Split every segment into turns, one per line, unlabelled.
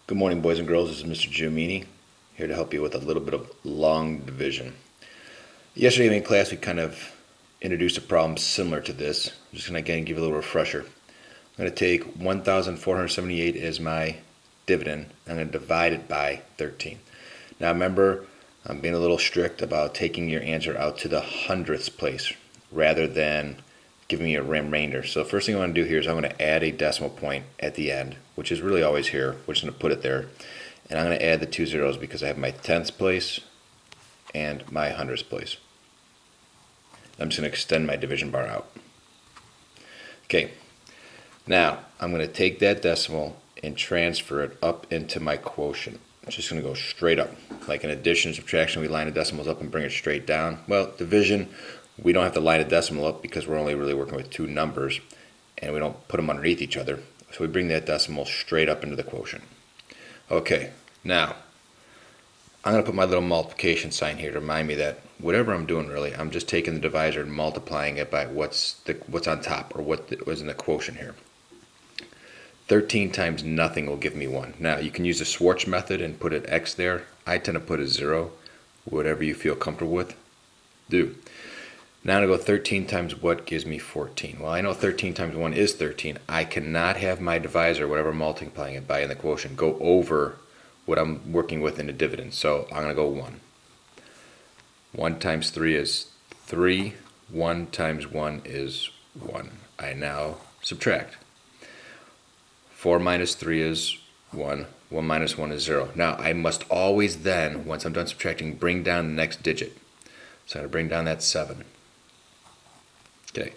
Good morning, boys and girls. This is Mr. Giomini, here to help you with a little bit of long division. Yesterday in class, we kind of introduced a problem similar to this. I'm just going to again give you a little refresher. I'm going to take 1,478 as my dividend. I'm going to divide it by 13. Now remember, I'm being a little strict about taking your answer out to the hundredths place rather than giving me a remainder. So the first thing I want to do here is I'm going to add a decimal point at the end, which is really always here. We're just going to put it there. And I'm going to add the 2 zeros because I have my tenths place and my hundredths place. I'm just going to extend my division bar out. Okay, now I'm going to take that decimal and transfer it up into my quotient. It's just going to go straight up. Like in addition and subtraction, we line the decimals up and bring it straight down. Well, division, we don't have to line a decimal up because we're only really working with two numbers and we don't put them underneath each other. So we bring that decimal straight up into the quotient. Okay, now I'm going to put my little multiplication sign here to remind me that whatever I'm doing really, I'm just taking the divisor and multiplying it by what's on top, or what was in the quotient here. 13 times nothing will give me 1. Now you can use the Schwartz method and put an X there. I tend to put a 0, whatever you feel comfortable with, do. Now I'm going to go 13 times what gives me 14. Well, I know 13 times 1 is 13. I cannot have my divisor, whatever I'm multiplying it by in the quotient, go over what I'm working with in the dividend. So I'm going to go 1. 1 times 3 is 3. 1 times 1 is 1. I now subtract. 4 minus 3 is 1. 1 minus 1 is 0. Now I must always then, once I'm done subtracting, bring down the next digit. So I'm going to bring down that 7. Okay,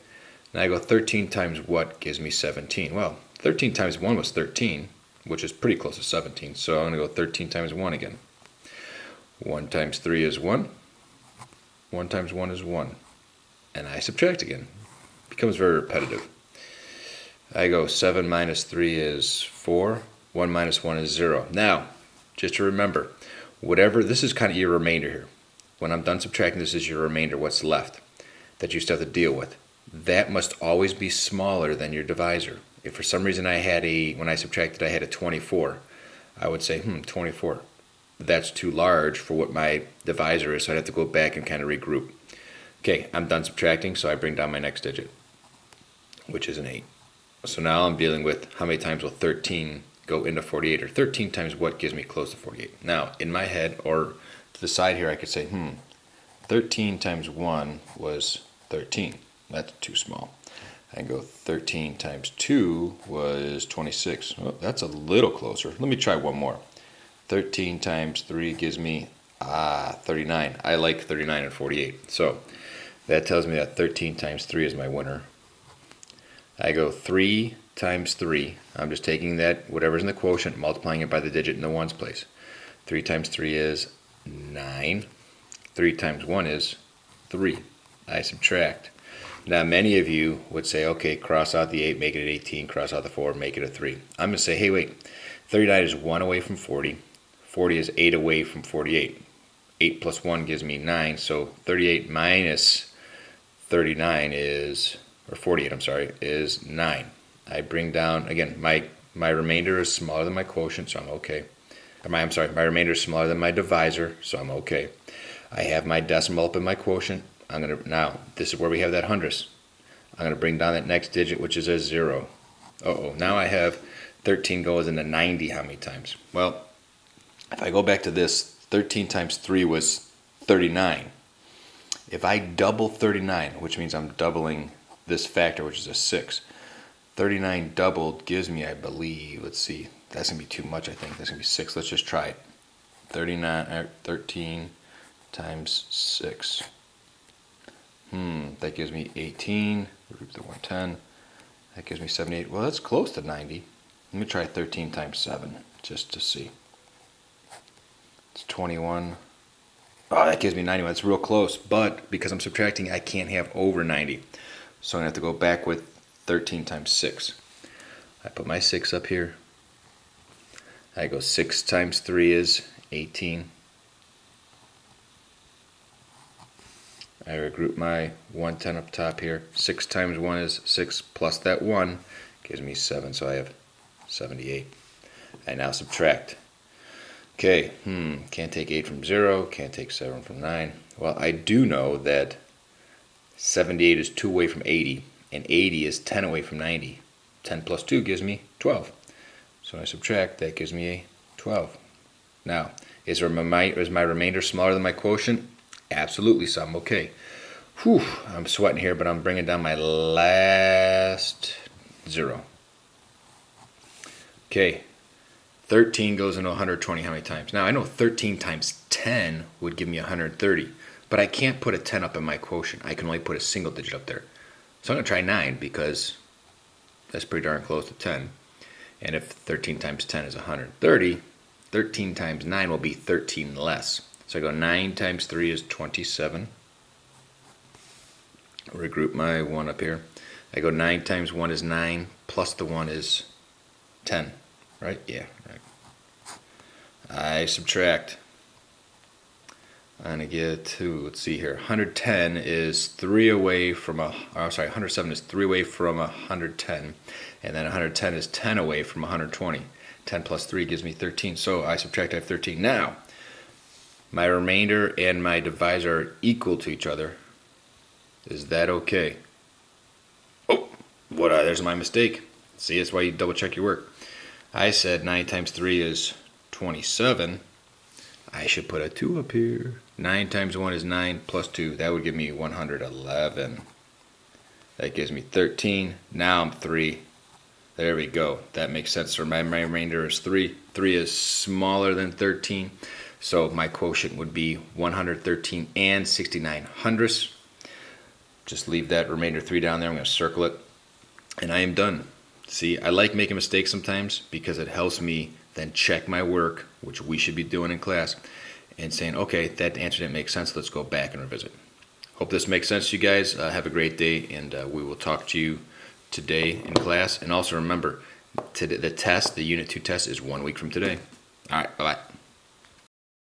now I go 13 times what gives me 17? Well, 13 times 1 was 13, which is pretty close to 17. So I'm going to go 13 times 1 again. 1 times 3 is 1. 1 times 1 is 1. And I subtract again. It becomes very repetitive. I go 7 minus 3 is 4. 1 minus 1 is 0. Now, just to remember, whatever, this is kind of your remainder here. When I'm done subtracting, this is your remainder, what's left, that you still have to deal with. That must always be smaller than your divisor. If for some reason when I subtracted, I had a 24, I would say, 24. That's too large for what my divisor is, so I'd have to go back and kind of regroup. Okay, I'm done subtracting, so I bring down my next digit, which is an 8. So now I'm dealing with how many times will 13 go into 48, or 13 times what gives me close to 48. Now, in my head, or to the side here, I could say, 13 times 1 was 13. That's too small. I go 13 times 2 was 26. Oh, that's a little closer. Let me try one more. 13 times 3 gives me 39. I like 39 and 48. So that tells me that 13 times 3 is my winner. I go 3 times 3. I'm just taking that, whatever's in the quotient, multiplying it by the digit in the ones place. 3 times 3 is 9. 3 times 1 is 3. I subtract. Now many of you would say, okay, cross out the 8, make it 18, cross out the 4, make it a 3. I'm going to say, hey, wait, 39 is 1 away from 40. 40 is 8 away from 48. 8 plus 1 gives me 9, so 38 minus 39 is, or 48, I'm sorry, is 9. I bring down, again, my remainder is smaller than my quotient, so I'm okay. My remainder is smaller than my divisor, so I'm okay. I have my decimal up in my quotient. Now, this is where we have that hundredths. I'm going to bring down that next digit, which is a 0. Now I have 13 goes into 90 how many times? Well, if I go back to this, 13 times 3 was 39. If I double 39, which means I'm doubling this factor, which is a 6, 39 doubled gives me, I believe, let's see, that's going to be too much, I think. That's going to be 6. Let's just try it. 13 times 6. That gives me 18, root the 110. That gives me 78. Well, that's close to 90. Let me try 13 times 7, just to see. It's 21. Oh, that gives me 91. It's real close, but because I'm subtracting, I can't have over 90. So I'm going to have to go back with 13 times 6. I put my 6 up here. I go 6 times 3 is 18. I regroup my 110 up top here. 6 times 1 is 6 plus that 1 gives me 7, so I have 78. I now subtract. Okay, can't take 8 from 0, can't take 7 from 9. Well, I do know that 78 is 2 away from 80, and 80 is 10 away from 90. 10 plus 2 gives me 12. So when I subtract, that gives me a 12. Now, is my remainder smaller than my quotient? Absolutely some. Okay. Whew, I'm sweating here, but I'm bringing down my last 0. Okay. 13 goes into 120 how many times? Now, I know 13 times 10 would give me 130, but I can't put a 10 up in my quotient. I can only put a single digit up there. So I'm going to try 9 because that's pretty darn close to 10. And if 13 times 10 is 130, 13 times 9 will be 13 less. So I go 9 times 3 is 27. Regroup my 1 up here. I go 9 times 1 is 9, plus the 1 is 10. Right? Yeah. Right. I subtract. I'm going to get to, let's see here, 110 is 3 away from 107 is 3 away from 110. And then 110 is 10 away from 120. 10 plus 3 gives me 13. So I subtract, I have 13. Now, my remainder and my divisor are equal to each other. Is that okay? Oh, there's my mistake. See, that's why you double check your work. I said 9 times 3 is 27. I should put a 2 up here. 9 times 1 is 9 plus 2. That would give me 111. That gives me 13. Now I'm 3. There we go. That makes sense. So my remainder is 3. 3 is smaller than 13. So my quotient would be 113 and 69 hundredths. Just leave that remainder 3 down there. I'm going to circle it. And I am done. See, I like making mistakes sometimes because it helps me then check my work, which we should be doing in class, and saying, okay, that answer didn't make sense. Let's go back and revisit. Hope this makes sense to you guys. Have a great day, and we will talk to you today in class. And also remember, the test, the Unit 2 test, is 1 week from today. All right, bye-bye.